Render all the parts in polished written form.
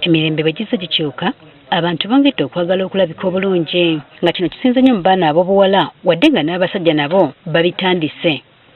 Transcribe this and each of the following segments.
Emirembe bwe gizze gikyuka abantu bongedde okwagala okulabika obulungi nga kino kisinze nnyo mu baana ab'obuwala wadde nga n'abasajja nabo babitandise.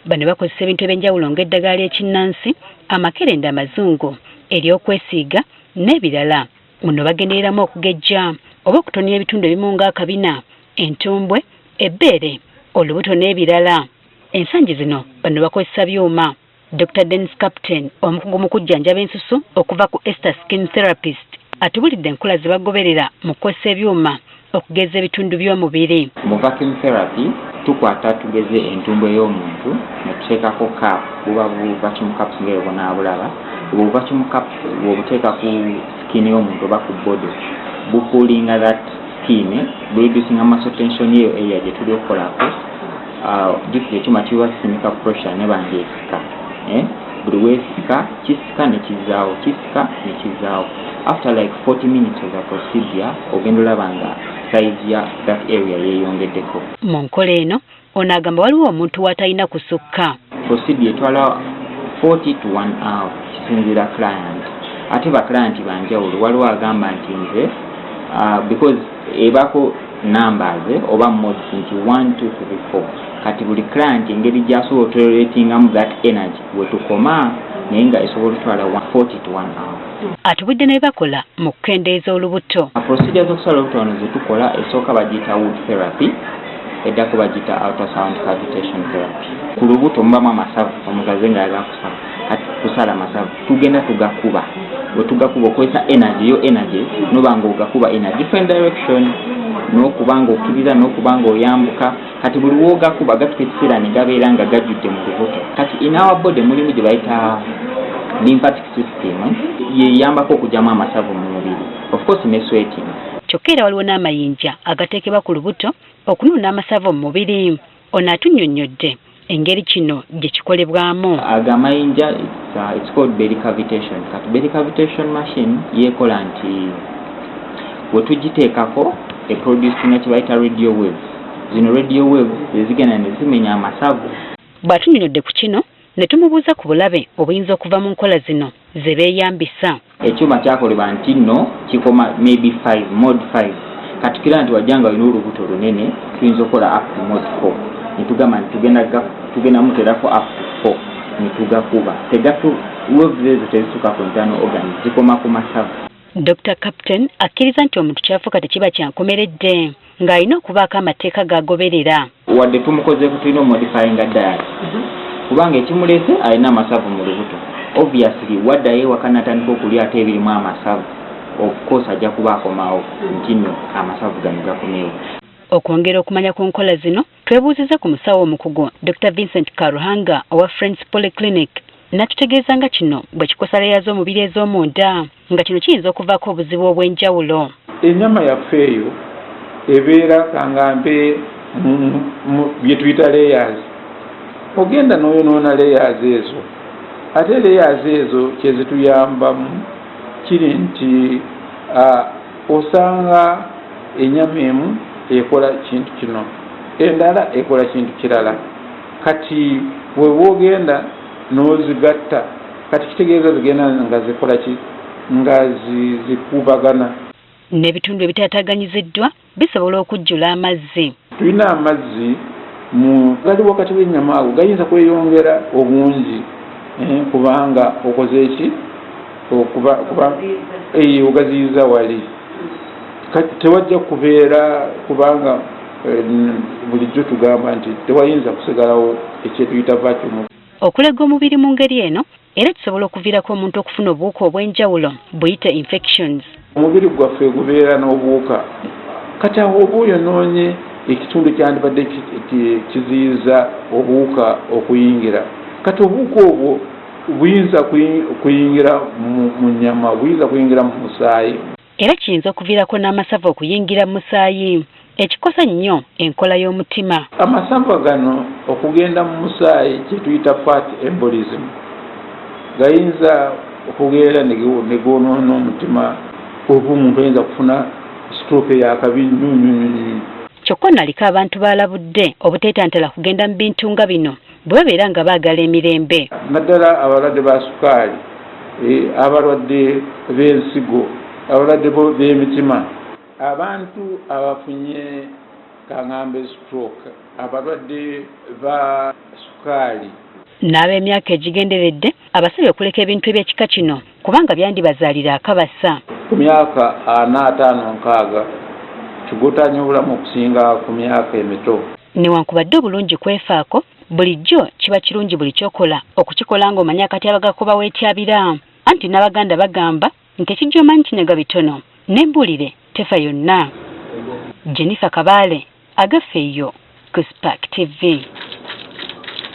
Bano bakozesa ebintu eby'enjawulo ng'eddagala ly'ekinnansi, amakerenda amazungu, ery'okwesiiga n'ebirala. Muno bagendereramu okugejja oba okutonya ebitundu ebimu ng'akabina, entumbwe, ebbeere, olubuto n'ebirala. Ensangi zino bano bakozesa byuma. Dr. Dennis Captain, omukugu mu kujjanjaba ensusu okuva ku Esther Skin Therapist, atubulidde enkola ze bagoberera mu kukozesa ebyuma okugeza ebitundu by'omubiri. Mu vacuum therapy tukwata tugeze entumbwe y'omuntu ne tuteekako cap, buba bu vacuum caps ng'ebona bulaba. Obwo vacuum cap bw'obuteeka ku skin y'omuntu oba ku body bukulinga that skin, reducing muscle tension yeyo area gye tuli okukolako. Jjukira ekyuma kiba kisimika pressure ne bangeesika. Buli weesika kisika ne kizaawo, kisika ne kizaawo. After like 40 minutes of the procedure ogenda olaba nga size ya that area yeeyongeddeko. Mu nkola eno ono agamba waliwo omuntu w'atalina kusukka. Procedure etwala 40 to 1 hour kisinziira client. Ate ba client banjawulo waliwo agamba nti nze because ebako numbers oba modes nti 1 2 3 4. Kati buli client engeri gy'asobola otoleratingamu that energy wetukoma naye nga esobola otwala 40 to 1 hour. Atubudde ne bakola mu kukendeeza olubuto. Procedure z'okusala olubuto wano ze tukola esooka bagiyita wood therapy, eddako bagiyita ultrasound cavitation therapy. Ku lubuto mubamu amasavu omugaze ng'ayagala kusala amasavu tugenda tugakuba. Bwe tugakuba okozesa energy yo energy noba ng'ogakuba in a different direction n'okuba ng'okkiriza n'okuba ng'oyambuka. Kati buli w'ogakuba gatuka ekiseera ne gabeera nga gajjudde mu lubuto. Kati in our body mulimu gye bayita lymphatic system yeyambako okugyamu amasavu mu mubiri, of course ne sweating. Kyokka era waliwo n'amayinja agateekebwa ku lubuto okunuuna amasavu mu mubiri. Ono atunnyonnyodde engeri kino gye kikolebwamu. Amayinja it's called belly cavitation. Kati belly cavitation machine yeekola nti bwe tugiteekako eproducinga kye bayita radio waves. Zino radio waves ezigenda ne zimenya amasavu. Bw'atunnyonnyodde ku kino ne tumubuuza ku bulabe obuyinza okuva mu nkola zino ze beeyambisa. Ekyuma kyakolebwa nti nno kikoma maybe 5, mode 5. Kati kira nti wajjanga olina olubuto lunene tuyinza okukola up to mode 4. Nitugamba nti tugenda muterako up to 4 nitugakuba. Waves ezo tezisuka ku internal organs zikoma ku masavu. Dr. Captain akkiriza nti omuntu kyafuuka tekiba kyankomeredde ng'alina okubaako amateeka g'agoberera. Wadde tumukozeeko tulina omodifyinga diet. Kubanga ekimuleese alina amasavu mu lubuto. Obviously wadde ewaka n'atandika okulya ate ebirimu amasavu, of course ajja kuba akomawo nti nno amasavu gano gakomewo. Okwongera okumanya ku nkola zino twebuuziza ku musawo omukugu Dr. Vincent Karuhanga owa Friends Polyclinic n'atutegeeza nga kino bwe kikosa leeya z'omubiri ez'omunda nga kino kiyinza okuvaako obuzibu obw'enjawulo. Ennyama yaffe eyo ebeera kangambe bye tuyita layers. Ogenda n'oyonoona layers ezo. Ate layers ezo kyezituyambamu kiri nti osanga ennyama emu ekola kintu kino, endala ekola kintu kirala. Kati bwe bwogenda n'ozigatta kati kitegeeza zigenda nga zikola ki nga zikubagana. N'ebitundu ebitaataganyiziddwa bisobola okujjula amazzi. Tulina amazzi gali wakati w'ennyama ago gayinza kweyongera obungi kubanga okoze eki ogaziyiza wali. Kati tewajja kubeera kubanga bulijjo tugamba nti tewayinza kusigalawo ekyetuyita vacuum. Okulega omubiri mu ngeri eno era kisobola okuviirako omuntu okufuna obuwuka obw'enjawulo buyite infections. Omubiri gwaffe gubeera n'obuwuka. Kati awo oba oyonoonye ekitundu kyandibadde kiziyiza obuwuka okuyingira. Kati obuwuka obwo buyinza kuyingira mu nnyama, buyinza kuyingira mu musaayi. Era kiyinza okuviirako n'amasavu okuyingira mu musaayi. Ekikosa nnyo enkola y'omutima. Amasavu gano okugenda mu musaayi kye tuyita fat embolism gayinza okugenda ne goonoona omutima oba omuntu ayinza kufuna stroke y'akabi nnyo. Kyokka naliko abantu baalabudde obuteetantala kugenda mu bintu nga bino bwe babeera nga baagala emirembe. Naddala abalwadde ba sukaali abalwadde b'ensigo, abalwadde b'emitima, abantu abafunye kaŋŋambe stroke, abalwadde ba sukaali. N'ab'emyaka egigenderedde abasabye okuleka ebintu eby'ekika kino kubanga byandibazaalira akabasa. Ku myaka 45-60 kigotaanya obulamu okusinga ku myaka emito. Newankubadde obulungi kwefaako, bulijjo kiba kirungi buli kyokola okukikola ng'omanya akatyabaga kuba weetyabira. Anti n'Abaganda bagamba nti ekijja omanyi kinyaga bitono, n'embulire tefa yonna. Jennifer Kabaale, Agafeeyo, ku Spark TV.